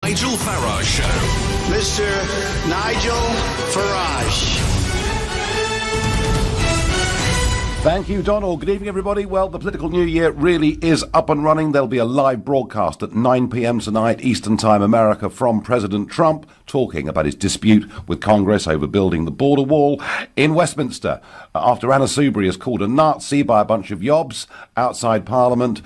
Nigel Farage Show. Mr. Nigel Farage. Thank you, Donald. Good evening, everybody. Well, the political new year really is up and running. There'll be a live broadcast at 9 p.m. tonight, Eastern Time America, from President Trump, talking about his dispute with Congress over building the border wall in Westminster. After Anna Soubry is called a Nazi by a bunch of yobs outside Parliament,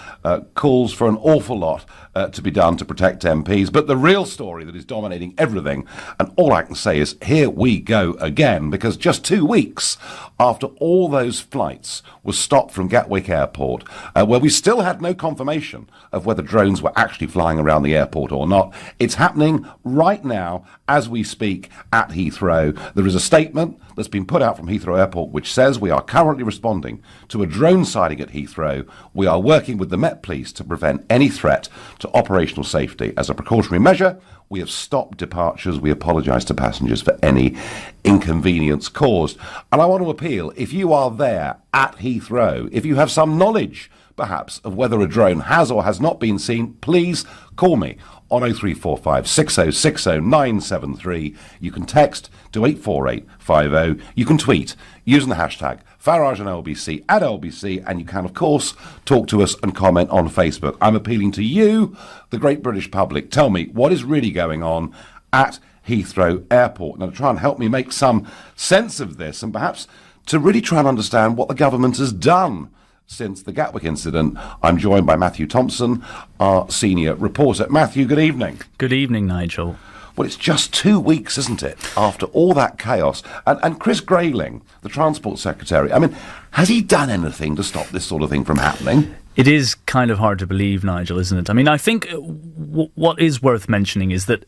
calls for an awful lot to be done to protect MPs. But the real story that is dominating everything, and all I can say is, here we go again, because just 2 weeks after all those flights were stopped from Gatwick Airport, where we still had no confirmation of whether drones were actually flying around the airport or not, it's happening right now as we speak at Heathrow. There is a statement that's been put out from Heathrow Airport which says we are currently responding to a drone sighting at Heathrow. We are working with the Met Police to prevent any threat to operational safety. As a precautionary measure, we have stopped departures. We apologise to passengers for any inconvenience caused. And I want to appeal, if you are there at Heathrow, if you have some knowledge, perhaps, of whether a drone has or has not been seen, please call me on 0345 6060 973. You can text to 84850. You can tweet using the hashtag Farage and LBC at LBC, and you can, of course, talk to us and comment on Facebook. I'm appealing to you, the great British public. Tell me what is really going on at Heathrow Airport. Now, to try and help me make some sense of this, and perhaps to really try and understand what the government has done since the Gatwick incident, I'm joined by Matthew Thompson, our senior reporter. Matthew, good evening. Good evening, Nigel. Well, it's just 2 weeks, isn't it, after all that chaos? And Chris Grayling, the Transport Secretary, I mean, has he done anything to stop this sort of thing from happening? It is kind of hard to believe, Nigel, isn't it? I mean, I think what is worth mentioning is that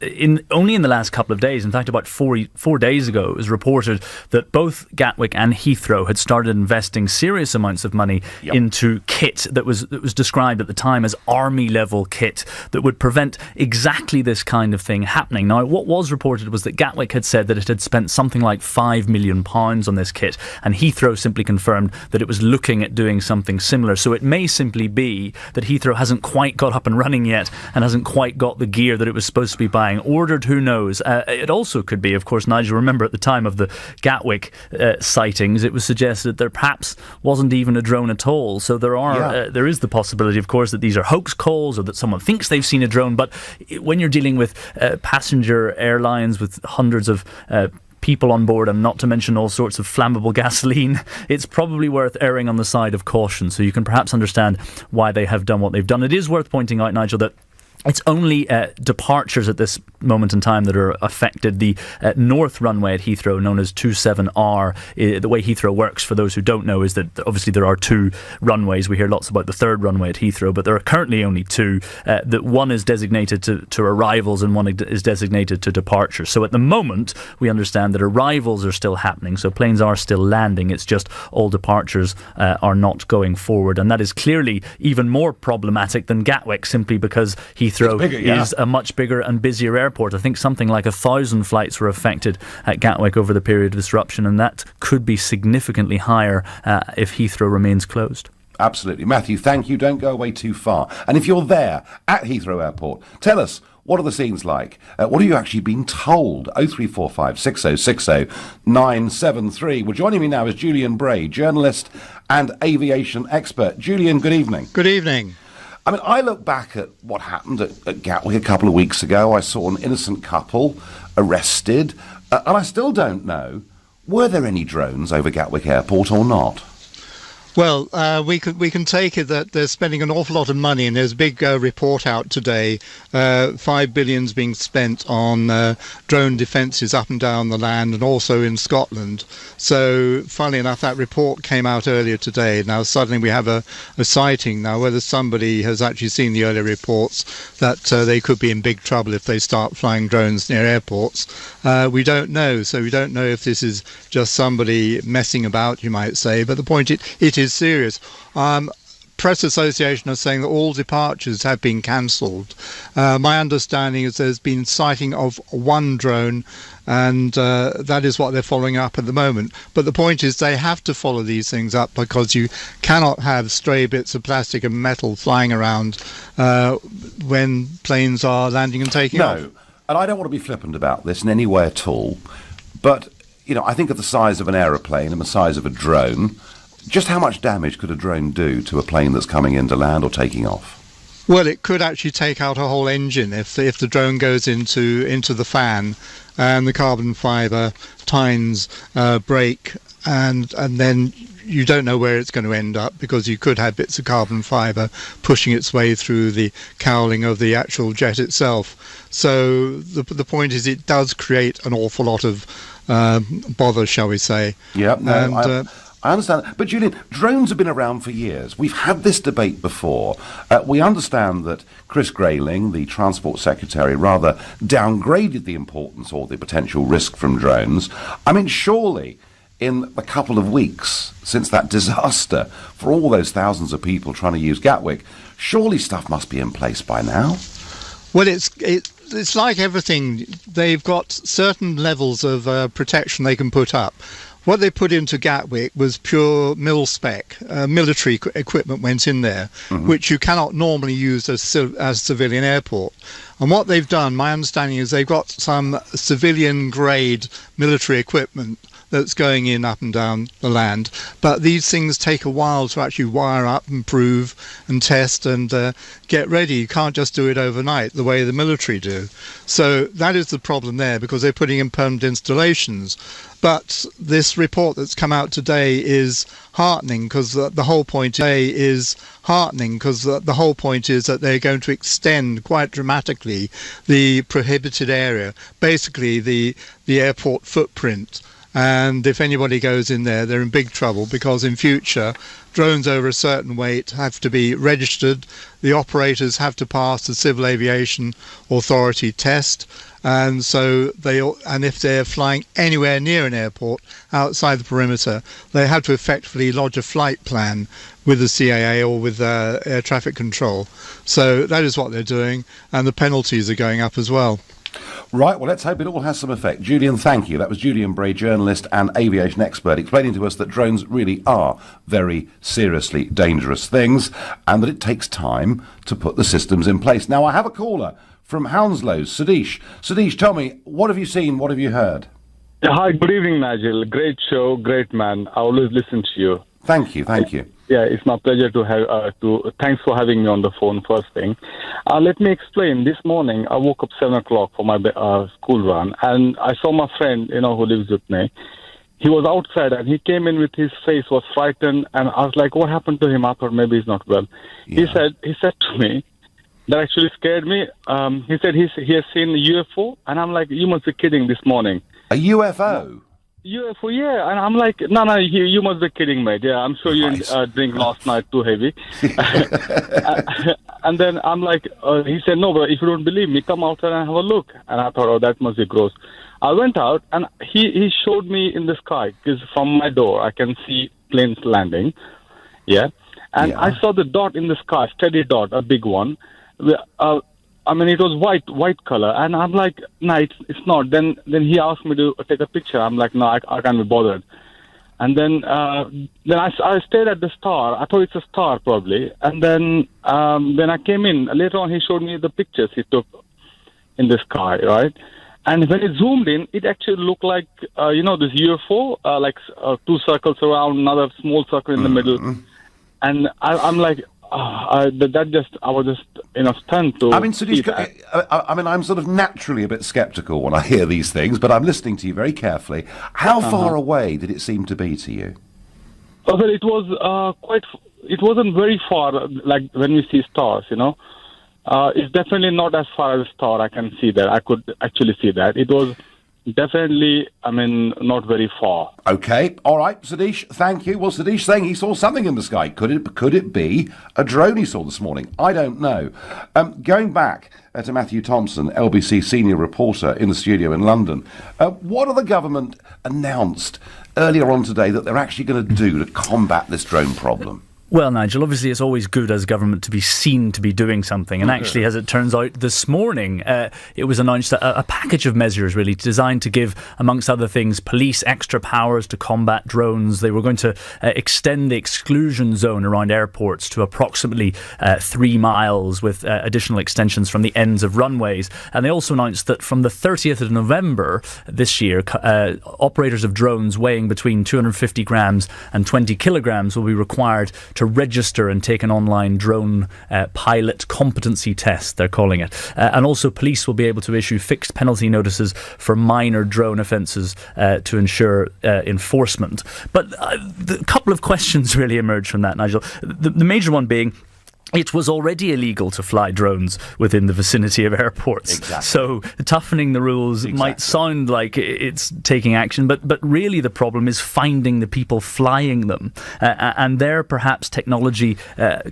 only in the last couple of days, in fact, about 4 days ago, it was reported that both Gatwick and Heathrow had started investing serious amounts of money into kit that was described at the time as army-level kit that would prevent exactly this kind of thing happening. Now, what was reported was that Gatwick had said that it had spent something like £5 million on this kit, and Heathrow simply confirmed that it was looking at doing something similar. So it may simply be that Heathrow hasn't quite got up and running yet and hasn't quite got the gear that it was supposed to be buying ordered. Who knows? It also could be, of course, Nigel, remember at the time of the Gatwick sightings, it was suggested that there perhaps wasn't even a drone at all. So there is the possibility, of course, that these are hoax calls or that someone thinks they've seen a drone. But when you're dealing with passenger airlines with hundreds of people on board, and not to mention all sorts of flammable gasoline, it's probably worth erring on the side of caution. So you can perhaps understand why they have done what they've done. It is worth pointing out, Nigel, that it's only departures at this moment in time that are affected. The north runway at Heathrow, known as 27R, the way Heathrow works, for those who don't know, is that obviously there are two runways. We hear lots about the third runway at Heathrow, but there are currently only two. That one is designated to arrivals and one is designated to departures. So at the moment, we understand that arrivals are still happening, so planes are still landing. It's just all departures are not going forward, and that is clearly even more problematic than Gatwick, simply because Heathrow is a much bigger and busier airport. I think something like 1,000 flights were affected at Gatwick over the period of disruption, and that could be significantly higher if Heathrow remains closed. Absolutely. Matthew, thank you. Don't go away too far. And if you're there at Heathrow Airport, tell us, what are the scenes like? What have you actually been told? 0345 6060 973. Well, joining me now is Julian Bray, journalist and aviation expert. Julian, good evening. Good evening. I mean, I look back at what happened at Gatwick a couple of weeks ago. I saw an innocent couple arrested, and I still don't know, were there any drones over Gatwick Airport or not? Well, we can take it that they're spending an awful lot of money, and there's a big report out today. $5 billion being spent on drone defences up and down the land, and also in Scotland. So, funnily enough, that report came out earlier today. Now, suddenly we have a sighting. Now, whether somebody has actually seen the earlier reports that they could be in big trouble if they start flying drones near airports, we don't know. So we don't know if this is just somebody messing about, you might say. But the point, it is serious. Press Association are saying that all departures have been cancelled. My understanding is there's been sighting of one drone, and that is what they're following up at the moment. But the point is they have to follow these things up, because you cannot have stray bits of plastic and metal flying around when planes are landing and taking off. and I don't want to be flippant about this in any way at all, but, I think of the size of an aeroplane and the size of a drone. Just how much damage could a drone do to a plane that's coming into land or taking off? Well, it could actually take out a whole engine if the drone goes into the fan and the carbon fibre tines break, and then you don't know where it's going to end up, because you could have bits of carbon fibre pushing its way through the cowling of the actual jet itself. So the point is, it does create an awful lot of bother, shall we say. Yeah, no, I understand. But, Julian, drones have been around for years. We've had this debate before. We understand that Chris Grayling, the Transport Secretary, rather downgraded the importance or the potential risk from drones. I mean, surely, in a couple of weeks since that disaster, for all those thousands of people trying to use Gatwick, surely stuff must be in place by now? Well, it's like everything. They've got certain levels of protection they can put up. What they put into Gatwick was pure mil-spec. Military equipment went in there, which you cannot normally use as civilian airport. And what they've done, my understanding is they've got some civilian-grade military equipment that's going in up and down the land. But these things take a while to actually wire up and prove and test and get ready. You can't just do it overnight the way the military do. So that is the problem there, because they're putting in permanent installations. But this report that's come out today is heartening, because the whole point is that they're going to extend quite dramatically the prohibited area, basically the airport footprint. And if anybody goes in there, they're in big trouble, because in future, drones over a certain weight have to be registered. The operators have to pass the Civil Aviation Authority test. And so if they're flying anywhere near an airport outside the perimeter, they have to effectively lodge a flight plan with the CAA or with air traffic control. So that is what they're doing, and the penalties are going up as well. Right, well, let's hope it all has some effect. Julian, thank you. That was Julian Bray, journalist and aviation expert, explaining to us that drones really are very seriously dangerous things, and that it takes time to put the systems in place. Now, I have a caller from Hounslow, Sadish. Sadish, tell me, what have you seen, what have you heard? Hi, good evening, Nigel. Great show, great man. I always listen to you. Thank you. Yeah, it's my pleasure to have. Thanks for having me on the phone. First thing, let me explain. This morning, I woke up 7 o'clock for my school run, and I saw my friend, who lives with me. He was outside, and he came in with his face was frightened, and I was like, "What happened to him?" I thought maybe he's not well. Yeah. He said to me, that actually scared me. He said he has seen a UFO, and I'm like, "You must be kidding!" This morning, a UFO. UFO, yeah, and I'm like, no, you must be kidding, mate. Yeah, I'm sure you didn't drink last night too heavy. And then I'm like, he said, no, but if you don't believe me, come outside and have a look. And I thought, that must be gross. I went out, and he showed me in the sky, because from my door I can see planes landing. Yeah, and yeah. I saw the dot in the sky, steady dot, a big one. It was white color, and I'm like, no, it's not. Then he asked me to take a picture. I'm like, no, I can't be bothered. And then I stared at the star. I thought it's a star probably. And then I came in. Later on, he showed me the pictures he took in the sky, right? And when it zoomed in, it actually looked like this UFO, two circles around, another small circle in the middle. And I'm like, I was just stunned to. I mean, Sadish, I'm sort of naturally a bit sceptical when I hear these things, but I'm listening to you very carefully. How far away did it seem to be to you? Well, it was it wasn't very far, like when we see stars, It's definitely not as far as a star. I can see that. I could actually see that. It was definitely, not very far. Okay, all right, Sadish, thank you. Well, Sadish saying he saw something in the sky. Could it be a drone he saw this morning? I don't know. Going back to Matthew Thompson, LBC senior reporter in the studio in London, what have the government announced earlier on today that they're actually going to do to combat this drone problem? Well, Nigel, obviously it's always good as government to be seen to be doing something. And actually, as it turns out, this morning it was announced a package of measures really designed to give, amongst other things, police extra powers to combat drones. They were going to extend the exclusion zone around airports to approximately 3 miles with additional extensions from the ends of runways. And they also announced that from the 30th of November this year, operators of drones weighing between 250 grams and 20 kilograms will be required to register and take an online drone pilot competency test, they're calling it. And also police will be able to issue fixed penalty notices for minor drone offences to ensure enforcement. But a couple of questions really emerge from that, Nigel. The major one being, it was already illegal to fly drones within the vicinity of airports. Exactly. So toughening the rules might sound like it's taking action, but really the problem is finding the people flying them. And there perhaps technology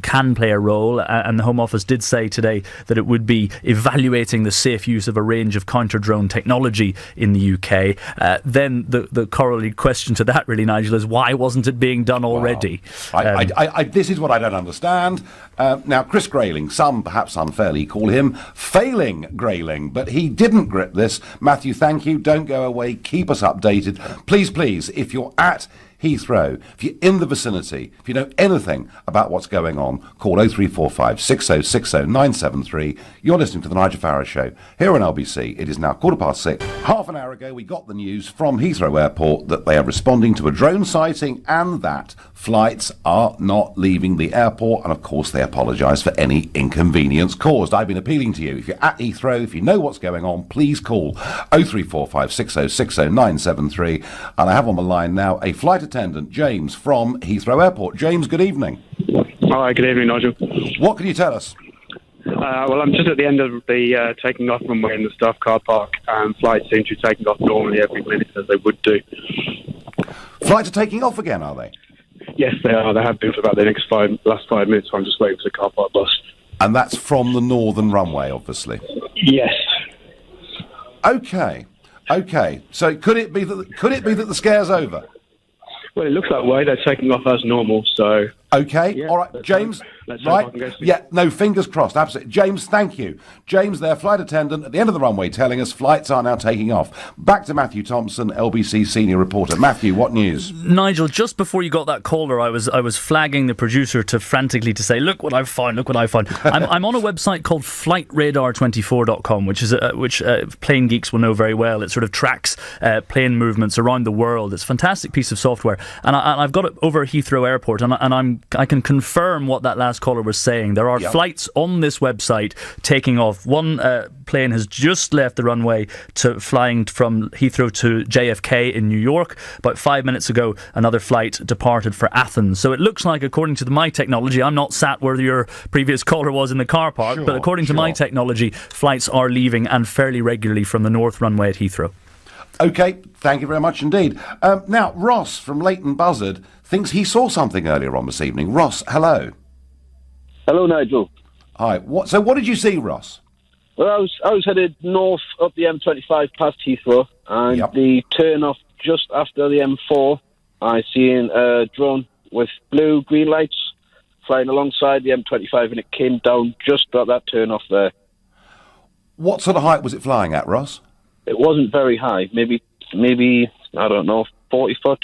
can play a role. And the Home Office did say today that it would be evaluating the safe use of a range of counter-drone technology in the UK. Then the corollary question to that really, Nigel, is why wasn't it being done already? Wow. This is what I don't understand. Now, Chris Grayling, some perhaps unfairly call him failing Grayling, but he didn't grip this. Matthew, thank you. Don't go away. Keep us updated. Please, if you're at Heathrow, if you're in the vicinity, if you know anything about what's going on, call 0345 6060 973. You're listening to the Nigel Farage Show here on LBC. It is now 6:15. Half an hour ago, we got the news from Heathrow Airport that they are responding to a drone sighting and that flights are not leaving the airport. And of course, they apologise for any inconvenience caused. I've been appealing to you. If you're at Heathrow, if you know what's going on, please call 0345 6060 973. And I have on the line now a flight attendant, James, from Heathrow Airport. James, good evening. Hi, good evening, Nigel. What can you tell us? Well, I'm just at the end of the taking off runway in the staff car park, and flights seem to be taking off normally every minute as they would do. Flights are taking off again, are they? Yes, they are. They have been for about the last 5 minutes, so I'm just waiting for the car park bus. And that's from the northern runway, obviously. Yes. Okay. So could it be that the scare's over? Well, it looks that way. They're taking off as normal, so... Okay, Yeah, all right, James, let's right? hope I can go see. Yeah, no, fingers crossed, absolutely. James, thank you. James, their flight attendant at the end of the runway telling us flights are now taking off. Back to Matthew Thompson, LBC senior reporter. Matthew, what news? Nigel, just before you got that caller, I was flagging the producer to frantically to say, look what I've found. I'm on a website called flightradar24.com, which plane geeks will know very well. It sort of tracks plane movements around the world. It's a fantastic piece of software. And I've got it over Heathrow Airport, and I can confirm what that last caller was saying. There are flights on this website taking off. One plane has just left the runway to flying from Heathrow to JFK in New York. About 5 minutes ago, another flight departed for Athens. So it looks like, according to my technology, I'm not sat where your previous caller was in the car park, but according to my technology, flights are leaving and fairly regularly from the north runway at Heathrow. Okay, thank you very much indeed. Now, Ross from Leighton Buzzard thinks he saw something earlier on this evening. Ross, hello. Hello, Nigel. Hi. So what did you see, Ross? Well, I was headed north up the M25 past Heathrow, and the turn off just after the M4, I seen a drone with blue-green lights flying alongside the M25, and it came down just at that turn off there. What sort of height was it flying at, Ross? It wasn't very high, maybe I don't know, 40 foot.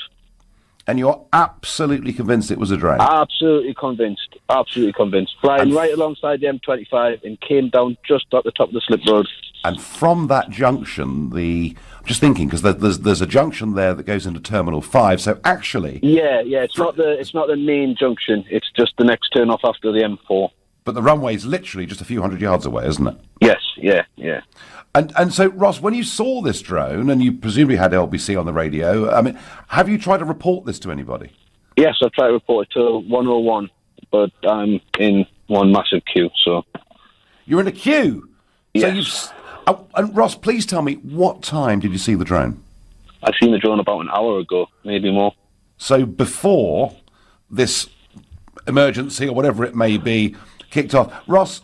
And you're absolutely convinced it was a drone? Absolutely convinced. Flying right alongside the M25 and came down just at the top of the slip road. And from that junction, I'm just thinking, because there's a junction there that goes into Terminal 5, so actually... Yeah, it's not the main junction, it's just the next turn off after the M4. But the runway's literally just a few hundred yards away, isn't it? Yes, yeah. And so, Ross, when you saw this drone, and you presumably had LBC on the radio, I mean, have you tried to report this to anybody? Yes, I've tried to report it to 101, but I'm in one massive queue, so... You're in a queue? Yes. So and Ross, please tell me, what time did you see the drone? I seen the drone about an hour ago, maybe more. So before this emergency, or whatever it may be, kicked off. Ross,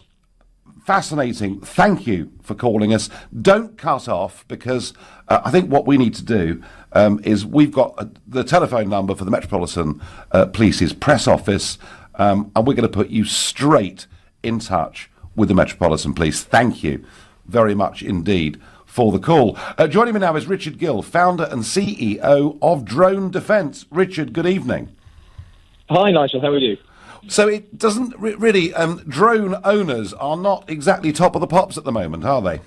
fascinating. Thank you for calling us. Don't cut off, because I think what we need to do is we've got the telephone number for the Metropolitan Police's press office. and we're going to put you straight in touch with the Metropolitan Police. Thank you very much indeed for the call. Joining me now is Richard Gill, founder and CEO of Drone Defence. Richard, good evening. Hi, Nigel. How are you? So it doesn't really... drone owners are not exactly top of the pops at the moment, are they?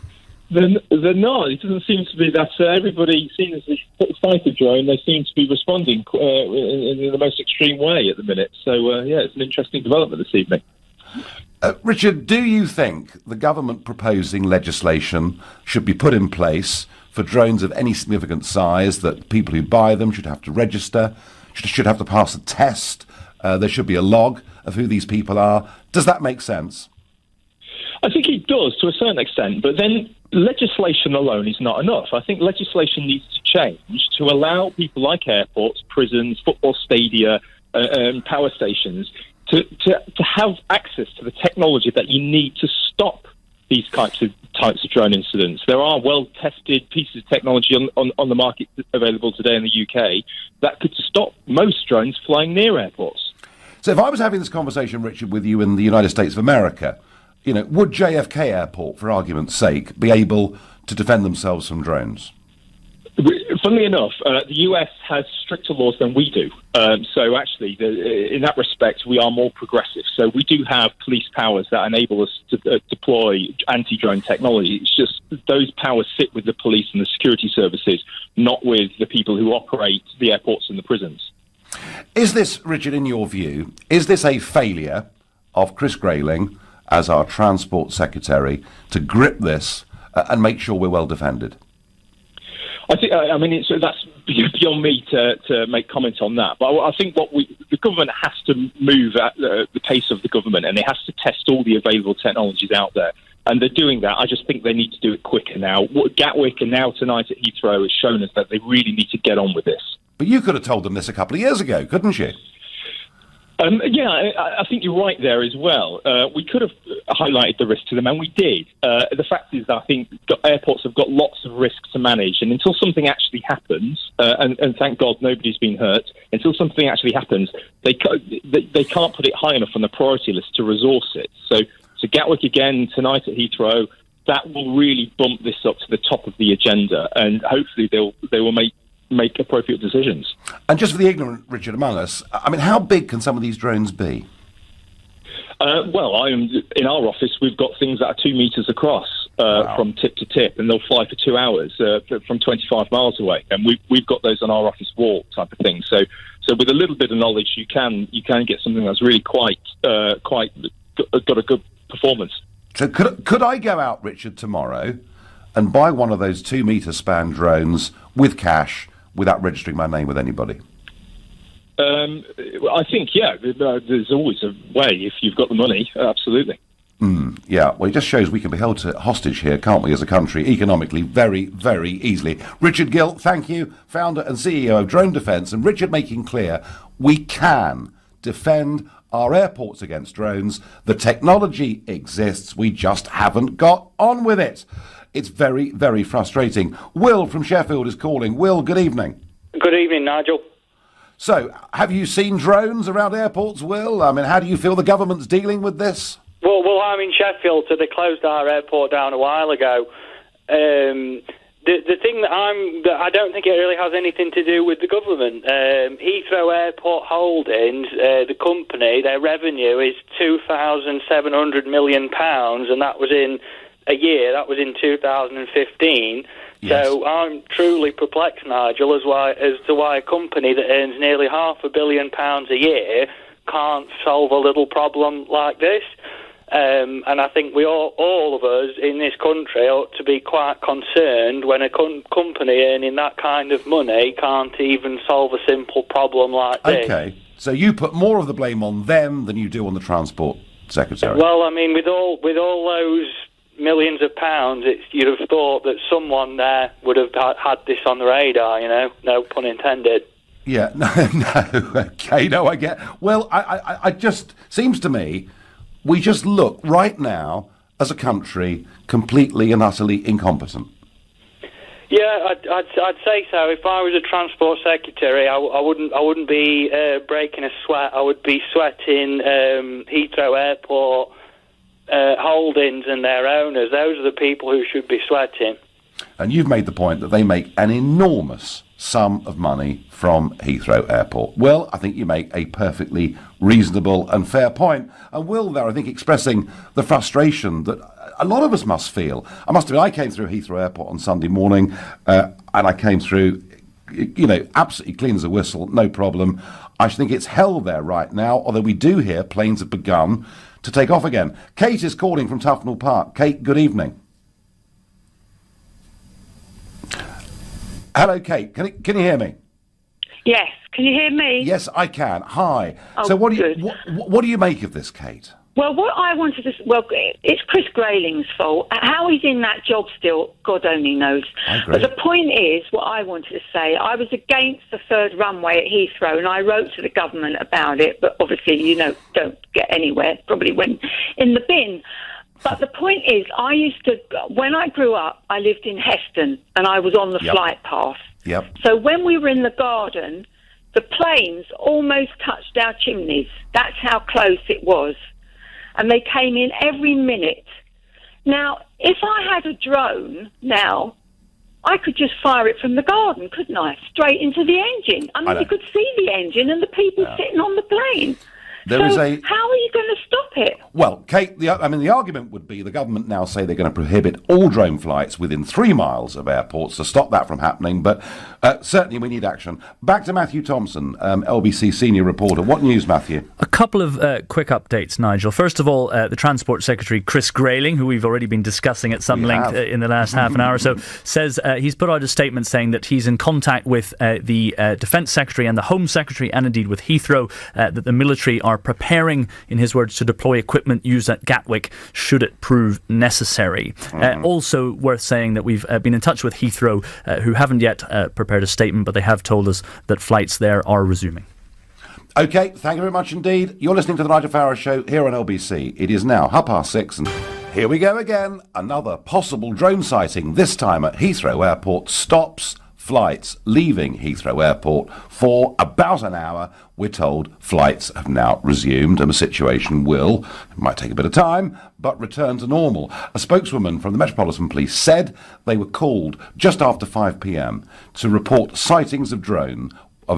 They're not. It doesn't seem to be that everybody seems to be sighted drone. They seem to be responding in the most extreme way at the minute. So, it's an interesting development this evening. Richard, do you think the government proposing legislation should be put in place for drones of any significant size, that people who buy them should have to register, should have to pass a test, there should be a log of who these people are? Does that make sense? I think it does to a certain extent, but then legislation alone is not enough. I think legislation needs to change to allow people like airports, prisons, football stadia, and power stations to have access to the technology that you need to stop these types of drone incidents. There are well-tested pieces of technology on the market available today in the UK that could stop most drones flying near airports. So if I was having this conversation, Richard, with you in the United States of America, would JFK Airport, for argument's sake, be able to defend themselves from drones? Funnily enough, the US has stricter laws than we do. So actually, in that respect, we are more progressive. So we do have police powers that enable us to deploy anti-drone technology. It's just those powers sit with the police and the security services, not with the people who operate the airports and the prisons. Is this, Richard, in your view, is this a failure of Chris Grayling as our Transport Secretary to grip this and make sure we're well defended? I think, that's beyond me to make comments on that. But I think the government has to move at the pace of the government, and it has to test all the available technologies out there. And they're doing that. I just think they need to do it quicker now. Gatwick and now tonight at Heathrow has shown us that they really need to get on with this. But you could have told them this a couple of years ago, couldn't you? I think you're right there as well. We could have highlighted the risk to them, and we did. The fact is that I think airports have got lots of risks to manage, and until something actually happens, and thank God nobody's been hurt, until something actually happens, they can't put it high enough on the priority list to resource it. So Gatwick again tonight at Heathrow, that will really bump this up to the top of the agenda, and hopefully they will make appropriate decisions. And just for the ignorant, Richard, among us, how big can some of these drones be? In our office, we've got things that are 2 meters across from tip to tip, and they'll fly for 2 hours from 25 miles away. And we've got those on our office wall type of thing. So with a little bit of knowledge, you can get something that's really quite got a good performance. So could I go out, Richard, tomorrow and buy one of those 2 meter span drones with cash without registering my name with anybody? I think, there's always a way if you've got the money, absolutely. Yeah, well, it just shows we can be held hostage here, can't we, as a country, economically, very, very easily. Richard Gill, thank you, founder and CEO of Drone Defence, and Richard making clear we can defend our airports against drones. The technology exists, we just haven't got on with it. It's very, very frustrating. Will from Sheffield is calling. Will, good evening. Good evening, Nigel. So, have you seen drones around airports, Will? How do you feel the government's dealing with this? Well, I'm in Sheffield, so they closed our airport down a while ago. The thing that I don't think it really has anything to do with the government. Heathrow Airport Holdings, the company, their revenue is £2,700 million, and that was in a year. That was in 2015. Yes. So I'm truly perplexed, Nigel, as to why a company that earns nearly £500 million a year can't solve a little problem like this. And I think all of us in this country ought to be quite concerned when a company earning that kind of money can't even solve a simple problem like this. Okay, so you put more of the blame on them than you do on the Transport Secretary. Well, with all those millions of pounds, you'd have thought that someone there would have had this on the radar, no pun intended. Yeah, no, okay, no, I get. Well, I just, seems to me, we just look right now as a country completely and utterly incompetent. Yeah, I'd say so. If I was a transport secretary, I wouldn't be breaking a sweat. I would be sweating Heathrow Airport holdings and their owners. Those are the people who should be sweating. And you've made the point that they make an enormous sum of money from Heathrow Airport. Well, I think you make a perfectly reasonable and fair point. And Will there, I think, expressing the frustration that a lot of us must feel. I must admit, I came through Heathrow Airport on Sunday morning, and I came through, absolutely clean as a whistle, no problem. I think it's hell there right now, although we do hear planes have begun to take off again. Kate is calling from Tufnell Park. Kate, good evening. Hello, Kate. Can you hear me? Yes. Can you hear me? Yes, I can. Hi. Oh, so what good. do you make of this, Kate? Well, what I wanted to... Well, it's Chris Grayling's fault. How he's in that job still, God only knows. I agree. But the point is, what I wanted to say, I was against the third runway at Heathrow, and I wrote to the government about it, but obviously, don't get anywhere. Probably went in the bin. But the point is, when I grew up, I lived in Heston, and I was on the flight path. Yep. So when we were in the garden, the planes almost touched our chimneys. That's how close it was. And they came in every minute. Now, if I had a drone now, I could just fire it from the garden, couldn't I? Straight into the engine. I mean, you could see the engine and the people sitting on the plane. How are you going to stop it? Well, Kate, the argument would be the government now say they're going to prohibit all drone flights within 3 miles of airports to stop that from happening, but certainly we need action. Back to Matthew Thompson, LBC senior reporter. What news, Matthew? A couple of quick updates, Nigel. First of all, the Transport Secretary, Chris Grayling, who we've already been discussing at some length in the last half an hour or so, says he's put out a statement saying that he's in contact with the Defence Secretary and the Home Secretary, and indeed with Heathrow, that the military are preparing, in his words, to deploy equipment used at Gatwick should it prove necessary. Also worth saying that we've been in touch with Heathrow, who haven't yet prepared a statement, but they have told us that flights there are resuming. OK, thank you very much indeed. You're listening to the Nigel Farage Show here on LBC. It is now 6:30 and here we go again. Another possible drone sighting, this time at Heathrow Airport, stops flights leaving Heathrow Airport for about an hour. We're told flights have now resumed and the situation will, it might take a bit of time, but return to normal. A spokeswoman from the Metropolitan Police said they were called just after 5 p.m. to report sightings of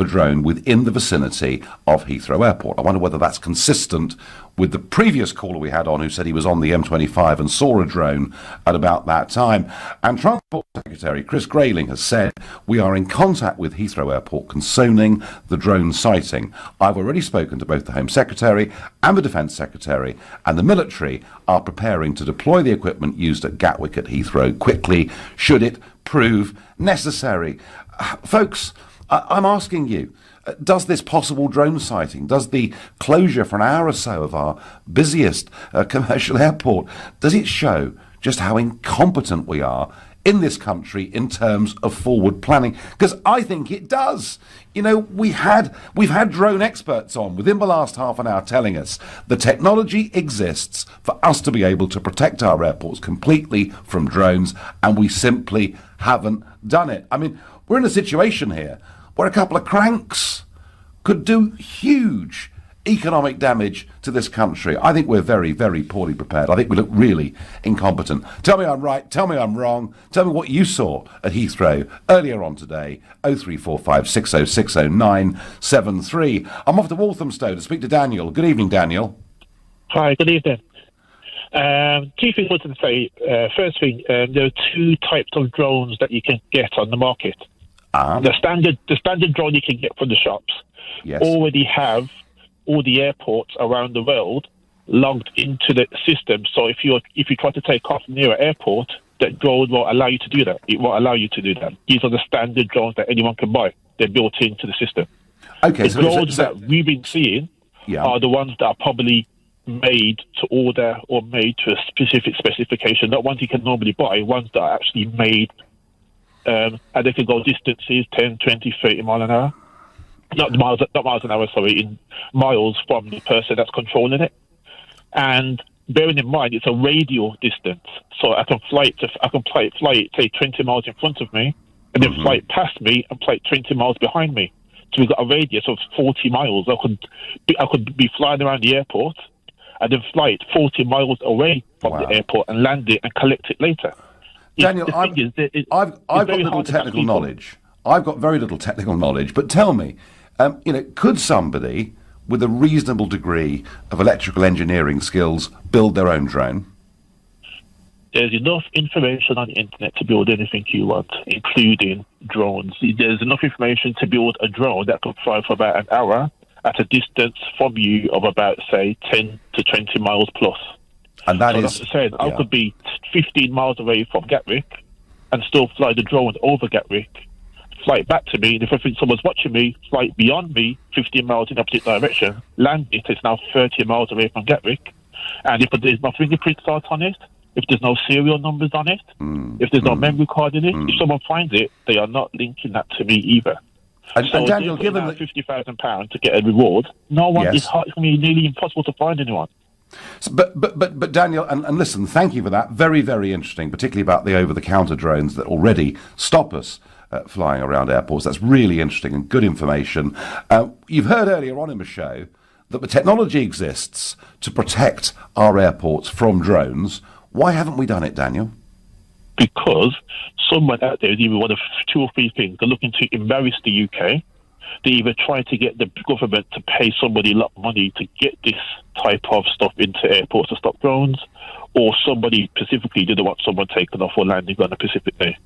a drone within the vicinity of Heathrow Airport. I wonder whether that's consistent with the previous caller we had on who said he was on the M25 and saw a drone at about that time. And Transport Secretary Chris Grayling has said, we are in contact with Heathrow Airport concerning the drone sighting. I've already spoken to both the Home Secretary and the Defence Secretary, and the military are preparing to deploy the equipment used at Gatwick at Heathrow quickly, should it prove necessary. Folks, I'm asking you, does this possible drone sighting, does the closure for an hour or so of our busiest commercial airport, does it show just how incompetent we are in this country in terms of forward planning? Because I think it does. We've had drone experts on within the last half an hour telling us the technology exists for us to be able to protect our airports completely from drones, and we simply haven't done it. I mean, we're in a situation here where a couple of cranks could do huge economic damage to this country. I think we're very, very poorly prepared. I think we look really incompetent. Tell me I'm right, tell me I'm wrong, tell me what you saw at Heathrow earlier on today. 0345 6060 973. I'm off to Walthamstow to speak to Daniel. Good evening, Daniel. Hi, good evening. Two things I wanted to say. First thing, there are 2 types of drones that you can get on the market. The standard drone you can get from the shops already have all the airports around the world logged into the system. So if you try to take off near an airport, that drone won't allow you to do that. It won't allow you to do that. These are the standard drones that anyone can buy. They're built into the system. Okay, the drones that we've been seeing are the ones that are probably made to order or made to a specific specification, not ones you can normally buy, ones that are actually made and they can go distances 10, 20, 30 miles an hour. Not miles an hour, sorry, in miles from the person that's controlling it. And bearing in mind it's a radial distance, so I can fly it, say 20 miles in front of me, and then fly it past me and fly it 20 miles behind me. So we've got a radius of 40 miles. I could be flying around the airport and then fly it 40 miles away from the airport and land it and collect it later. Daniel, I've got little technical knowledge. I've got very little technical knowledge, but tell me, could somebody with a reasonable degree of electrical engineering skills build their own drone? There's enough information on the internet to build anything you want, including drones. There's enough information to build a drone that could fly for about an hour at a distance from you of about, say, 10 to 20 miles plus. And that so is... That's saying, I could be 15 miles away from Gatwick and still fly the drone over Gatwick, fly it back to me, and if I think someone's watching me, fly it beyond me, 15 miles in the opposite direction, land it, it's now 30 miles away from Gatwick. And if there's no fingerprint start on it, if there's no serial numbers on it, if there's no memory card in it, if someone finds it, they are not linking that to me either. And Daniel, given that £50,000 to get a reward, no one is going to be nearly impossible to find anyone. So, but Daniel, and listen, thank you for that. Very, very interesting, particularly about the over-the-counter drones that already stop us flying around airports. That's really interesting and good information. You've heard earlier on in the show that the technology exists to protect our airports from drones. Why haven't we done it, Daniel? Because someone out there is either one of two or three things. They're looking to embarrass the UK. They either try to get the government to pay somebody a lot of money to get this type of stuff into airports to stop drones, or somebody specifically didn't want someone taken off or landing on a Pacific day.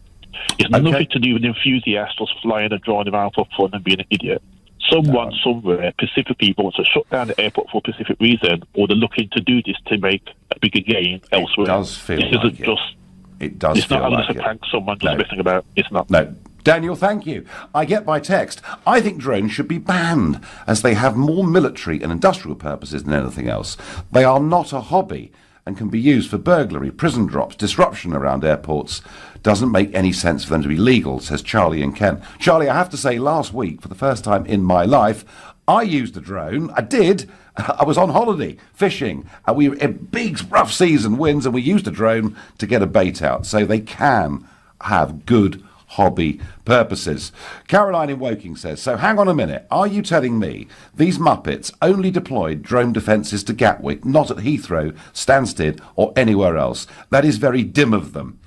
It's nothing to do with enthusiasts just flying a drone around for fun and being an idiot. Someone somewhere specifically wants to shut down the airport for a specific reason, or they're looking to do this to make a bigger gain elsewhere. It does feel this like isn't it. just. It does it's feel not like just it. a prank someone just messing about. It's not. No. Daniel, thank you. I get by text. I think drones should be banned, as they have more military and industrial purposes than anything else. They are not a hobby and can be used for burglary, prison drops, disruption around airports. Doesn't make any sense for them to be legal, says Charlie in Kent. Charlie, I have to say, last week, for the first time in my life, I used a drone. I did. I was on holiday, fishing. We were in big, rough seas and winds, and we used a drone to get a bait out. So they can have good hobby purposes. Caroline in Woking says, so hang on a minute, are you telling me these Muppets only deployed drone defences to Gatwick, not at Heathrow, Stansted or anywhere else? That is very dim of them.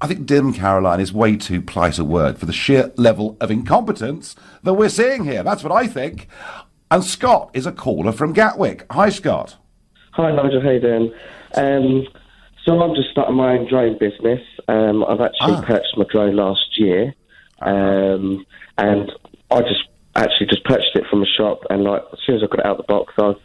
I think dim, Caroline, is way too polite a word for the sheer level of incompetence that we're seeing here. That's what I think. And Scott is a caller from Gatwick. Hi, Scott. Hi, Nigel. How you doing? So I'm just starting my own drone business. I've actually purchased my drone last year, and I just purchased it from a shop. And as soon as I got it out of the box, I was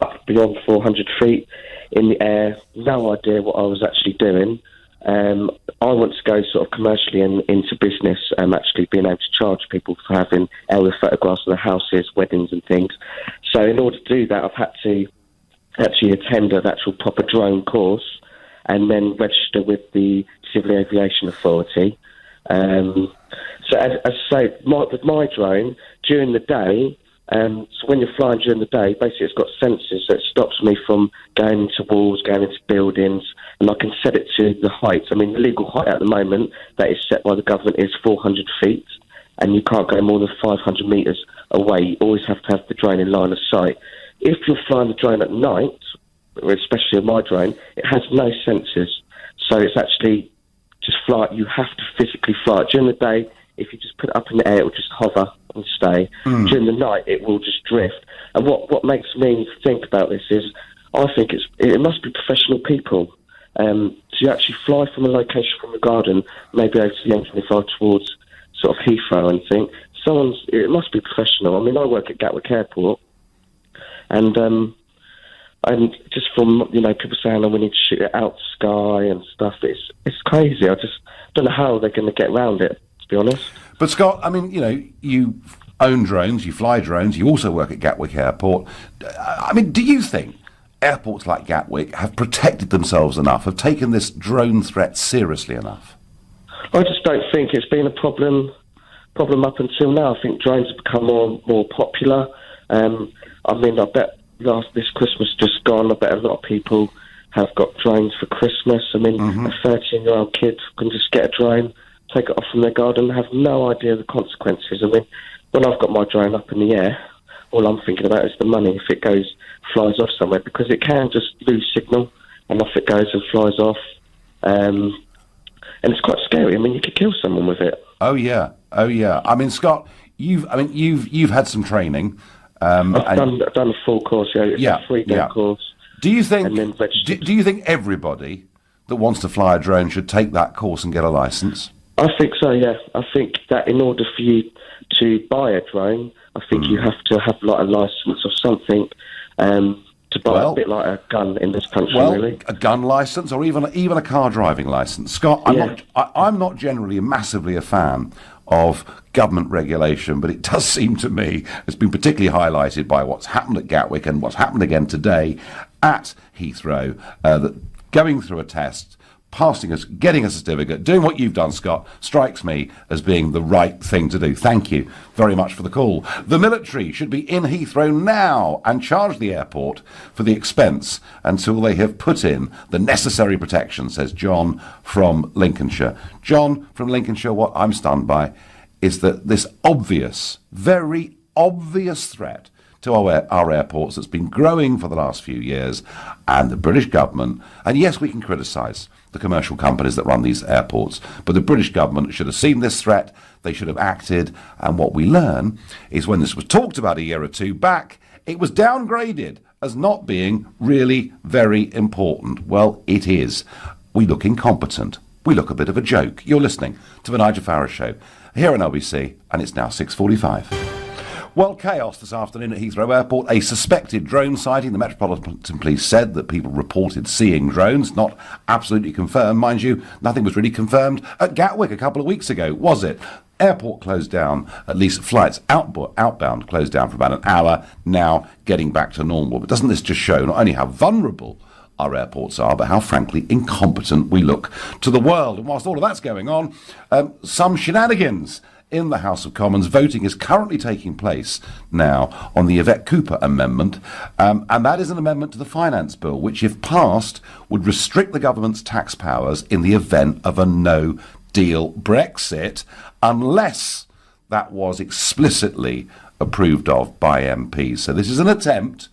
up beyond 400 feet in the air. No idea what I was actually doing. I want to go sort of commercially and into business, actually being able to charge people for having aerial photographs of their houses, weddings, and things. So in order to do that, I've had to actually attend an actual proper drone course, and then register with the Civil Aviation Authority. So as I say, with my drone, during the day, so when you're flying during the day, basically it's got sensors that stops me from going into walls, going into buildings, and I can set it to the height. I mean, the legal height at the moment that is set by the government is 400 feet, and you can't go more than 500 metres away. You always have to have the drone in line of sight. If you're flying the drone at night, especially my drone, it has no sensors. So it's actually just fly. You have to physically fly it. During the day, if you just put it up in the air, it will just hover and stay. During the night, it will just drift. And what makes me think about this is, I think it must be professional people. To actually fly from a location from a garden, maybe over to the M25 towards sort of Heathrow and think, it must be professional. I mean, I work at Gatwick Airport, and just from people saying, we need to shoot it out the sky and stuff, it's crazy. I just don't know how they're going to get around it, to be honest. But Scott, I mean, you own drones, you fly drones, you also work at Gatwick Airport. I mean, do you think airports like Gatwick have protected themselves enough, have taken this drone threat seriously enough? I just don't think it's been a problem up until now. I think drones have become more popular. I mean, I bet this Christmas just gone, I bet a lot of people have got drones for Christmas. I mean, a 13-year-old kid can just get a drone, take it off from their garden, and have no idea of the consequences. I mean, when I've got my drone up in the air, all I'm thinking about is the money if it flies off somewhere, because it can just lose signal, and off it goes and flies off. And it's quite scary. I mean, you could kill someone with it. Oh yeah. I mean, Scott, you've had some training. I've done a full course. Yeah, it's a 3-day course. Do you think everybody that wants to fly a drone should take that course and get a license? I think so. Yeah, I think that in order for you to buy a drone, I think you have to have like a license or something. To buy a bit like a gun in this country, really. A gun license, or even a car driving license. Scott, I'm not generally massively a fan of government regulation, but it does seem to me it's been particularly highlighted by what's happened at Gatwick and what's happened again today at Heathrow, that going through a test, passing us, getting a certificate, doing what you've done, Scott, strikes me as being the right thing to do. Thank you very much for the call. The military should be in Heathrow now and charge the airport for the expense until they have put in the necessary protection, says John from Lincolnshire. John from Lincolnshire, what I'm stunned by is that this obvious, very obvious threat to our airports that's been growing for the last few years, and the British government, and yes, we can criticise the commercial companies that run these airports, but the British government should have seen this threat, they should have acted, and what we learn is when this was talked about a year or two back, it was downgraded as not being really very important. Well, it is. We look incompetent. We look a bit of a joke. You're listening to the Nigel Farage Show here on LBC, and it's now 6:45. Well, chaos this afternoon at Heathrow Airport. A suspected drone sighting. The Metropolitan Police said that people reported seeing drones. Not absolutely confirmed. Mind you, nothing was really confirmed at Gatwick a couple of weeks ago, was it? Airport closed down, at least flights outbound closed down for about an hour, now getting back to normal. But doesn't this just show not only how vulnerable our airports are, but how, frankly, incompetent we look to the world? And whilst all of that's going on, some shenanigans in the House of Commons. Voting is currently taking place now on the Yvette Cooper amendment, and that is an amendment to the Finance Bill, which, if passed, would restrict the government's tax powers in the event of a no-deal Brexit, unless that was explicitly approved of by MPs. So this is an attempt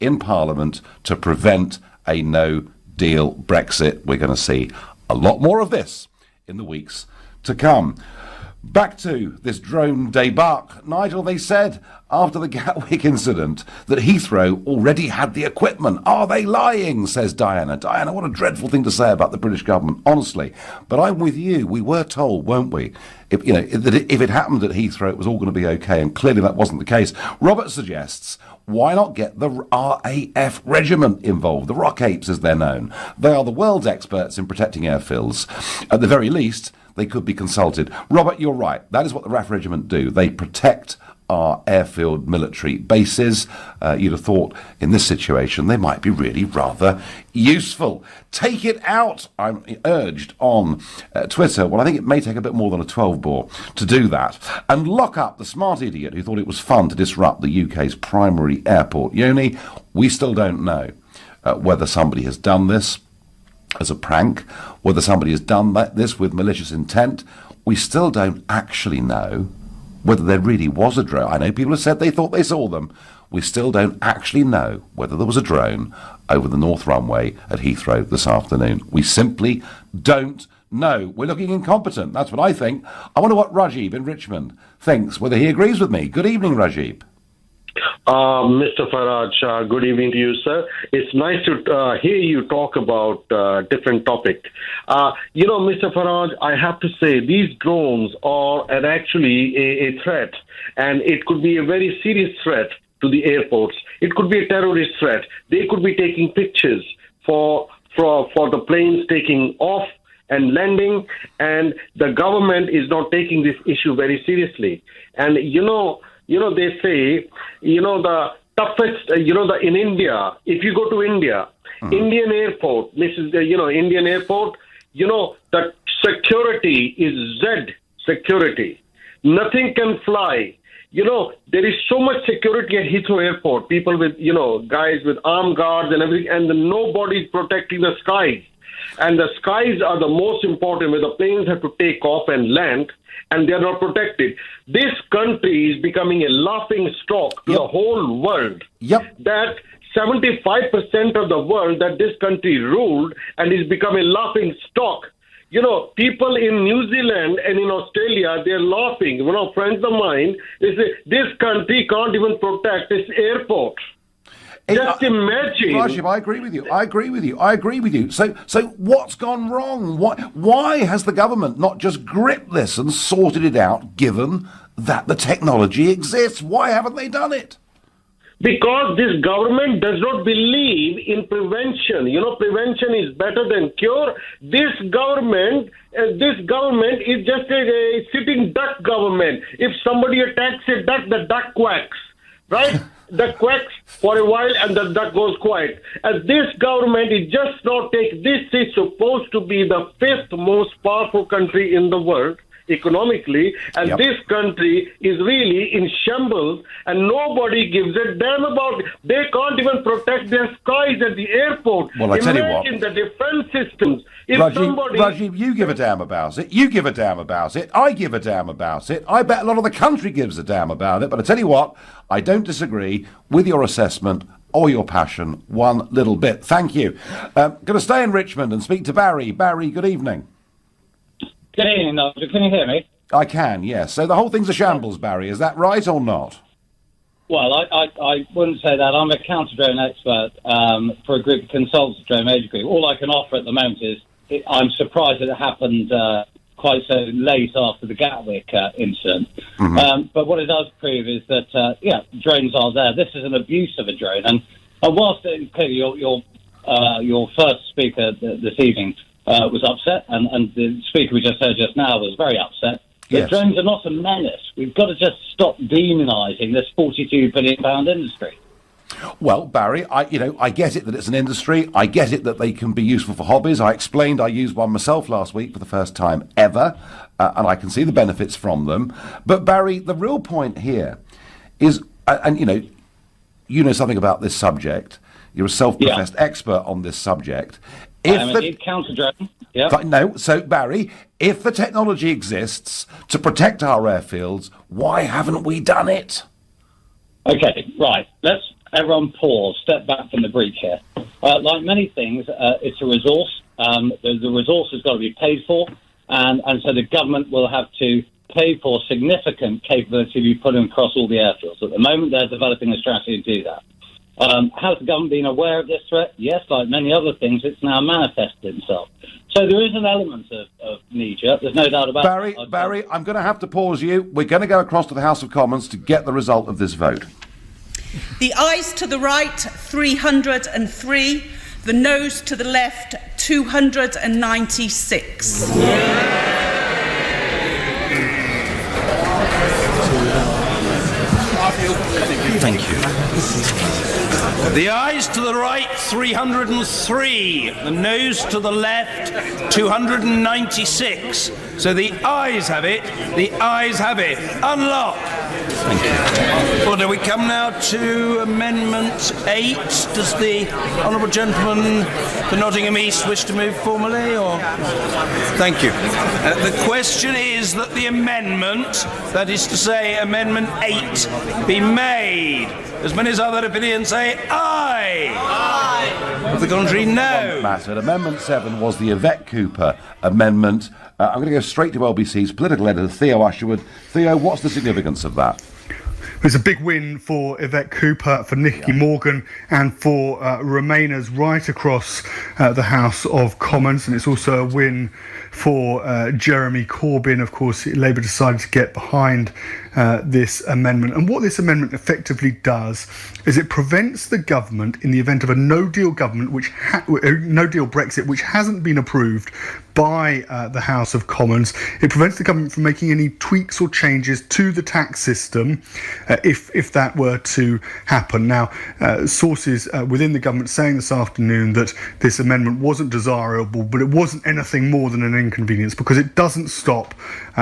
in Parliament to prevent a no-deal Brexit. We're going to see a lot more of this in the weeks to come. Back to this drone debacle. Nigel, they said after the Gatwick incident that Heathrow already had the equipment. Are they lying, says Diana. Diana, what a dreadful thing to say about the British government, honestly. But I'm with you. We were told, weren't we, if it happened at Heathrow, it was all going to be okay, and clearly that wasn't the case. Robert suggests, why not get the RAF regiment involved, the Rock Apes as they're known? They are the world's experts in protecting airfields. At the very least, they could be consulted. Robert, you're right. That is what the RAF regiment do. They protect our airfield military bases. You'd have thought in this situation they might be really rather useful. Take it out, I'm urged on Twitter. Well, I think it may take a bit more than a 12-bore to do that. And lock up the smart idiot who thought it was fun to disrupt the UK's primary airport. Yoni, we still don't know whether somebody has done this as a prank, whether somebody has done this with malicious intent. We still don't actually know whether there really was a drone. I know people have said they thought they saw them. We still don't actually know whether there was a drone over the North Runway at Heathrow this afternoon. We simply don't know. We're looking incompetent. That's what I think. I wonder what Rajiv in Richmond thinks, whether he agrees with me. Good evening, Rajiv. Mr. Farage, good evening to you, sir. It's nice to hear you talk about different topics. Mr. Farage, I have to say these drones are actually a threat, and it could be a very serious threat to the airports. It could be a terrorist threat. They could be taking pictures for the planes taking off and landing, and the government is not taking this issue very seriously. And they say, the toughest, in India, if you go to India, Indian airport, Indian airport, the security is Z security. Nothing can fly. there is so much security at Heathrow Airport. People with, guys with armed guards and everything, and nobody's protecting the skies. And the skies are the most important, where the planes have to take off and land, and they're not protected. This country is becoming a laughing stock to the whole world. That 75% of the world that this country ruled and is becoming a laughing stock. People in New Zealand and in Australia, they're laughing. Friends of mine, they say, this country can't even protect its airport. Just imagine. Rajib, I agree with you. So what's gone wrong? Why has the government not just gripped this and sorted it out, given that the technology exists? Why haven't they done it? Because this government does not believe in prevention. Prevention is better than cure. This government is just a sitting duck government. If somebody attacks a duck, the duck quacks, right? The quacks for a while and the duck goes quiet. And this government is just not this is supposed to be the 5th most powerful country in the world economically, and this country is really in shambles, and nobody gives a damn about it. They can't even protect their skies at the airport. Well, I tell you what, imagine the defense systems. If Rajiv, you give a damn about it. You give a damn about it. I give a damn about it. I bet a lot of the country gives a damn about it. But I tell you what, I don't disagree with your assessment or your passion one little bit. Thank you. Going to stay in Richmond and speak to Barry. Barry, good evening. Good evening, Nigel. Can you hear me? I can, yes. So the whole thing's a shambles, Barry. Is that right or not? Well, I wouldn't say that. I'm a counter-drone expert for a group of consultants, Drone Major Group. All I can offer at the moment is I'm surprised that it happened quite so late after the Gatwick incident. Mm-hmm. But what it does prove is that, drones are there. This is an abuse of a drone. And whilst clearly your first speaker this evening was upset, and the speaker we just heard just now was very upset. Yes. The drones are not a menace. We've got to just stop demonising this £42 billion industry. Well, Barry, I get it that it's an industry. I get it that they can be useful for hobbies. I explained I used one myself last week for the first time ever, and I can see the benefits from them. But Barry, the real point here is, and you know something about this subject. You're a self-professed expert on this subject. I'm a counter-drone. Yeah. No, so Barry, if the technology exists to protect our airfields, why haven't we done it? Okay, right. Let's everyone pause, step back from the breach here. Like many things, it's a resource. The resource has got to be paid for, and so the government will have to pay for significant capability to be put across all the airfields. At the moment, they're developing a strategy to do that. Has the government been aware of this threat? Yes, like many other things, it's now manifested itself. So there is an element of knee-jerk, there's no doubt about it. Barry, I'm going to have to pause you. We're going to go across to the House of Commons to get the result of this vote. The ayes to the right, 303. The noes to the left, 296. Thank you. The ayes to the right, 303. The noes to the left, 296. So the ayes have it. The ayes have it. Unlock. Thank you. Well, do we come now to Amendment 8? Does the honourable gentleman for Nottingham East wish to move formally? Or thank you. The question is that the amendment, that is to say Amendment 8, be made. As many as other opinions say aye. Aye. Of the contrary, no. Matter. Amendment 7 was the Yvette Cooper amendment. I'm going to go straight to LBC's political editor, Theo Usherwood. Theo, what's the significance of that? It's a big win for Yvette Cooper, for Nicky Morgan, and for Remainers right across the House of Commons. And it's also a win for Jeremy Corbyn. Of course, Labour decided to get behind this amendment. And what this amendment effectively does is it prevents the government, in the event of a no-deal government, no-deal Brexit, which hasn't been approved by the House of Commons, it prevents the government from making any tweaks or changes to the tax system if that were to happen. Now, sources within the government saying this afternoon that this amendment wasn't desirable, but it wasn't anything more than an inconvenience, because it doesn't stop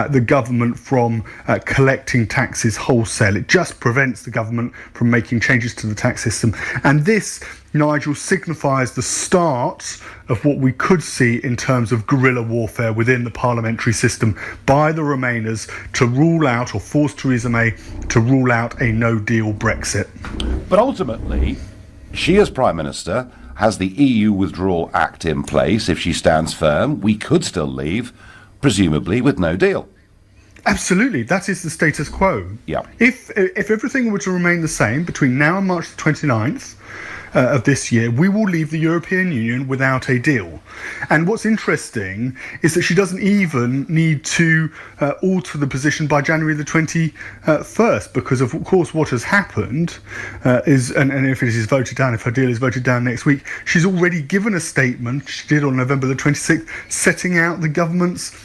the government from collecting taxes wholesale. It just prevents the government from making changes to the tax system. And this, Nigel, signifies the start of what we could see in terms of guerrilla warfare within the parliamentary system by the Remainers to rule out, or force Theresa May to rule out, a no-deal Brexit. But ultimately, she as Prime Minister has the EU Withdrawal Act in place. If she stands firm, we could still leave, presumably with no deal. Absolutely, that is the status quo. Yeah. If everything were to remain the same between now and March the 29th of this year, we will leave the European Union without a deal. And what's interesting is that she doesn't even need to alter the position by January the 21st, because of course what has happened is, and if it is voted down, if her deal is voted down next week, she's already given a statement, she did on November the 26th, setting out the government's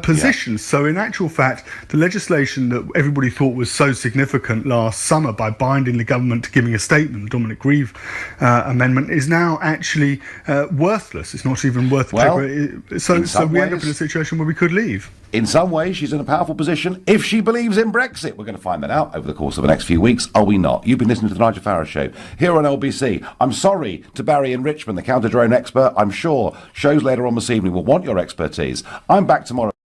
position. So in actual fact, the legislation that everybody thought was so significant last summer by binding the government to giving a statement, the Dominic Grieve amendment, is now actually worthless. It's not even worth the paper. So we end up in a situation where we could leave. In some ways, she's in a powerful position if she believes in Brexit. We're going to find that out over the course of the next few weeks, are we not? You've been listening to the Nigel Farage Show here on LBC. I'm sorry to Barry in Richmond, the counter-drone expert. I'm sure shows later on this evening will want your expertise. I'm back tomorrow.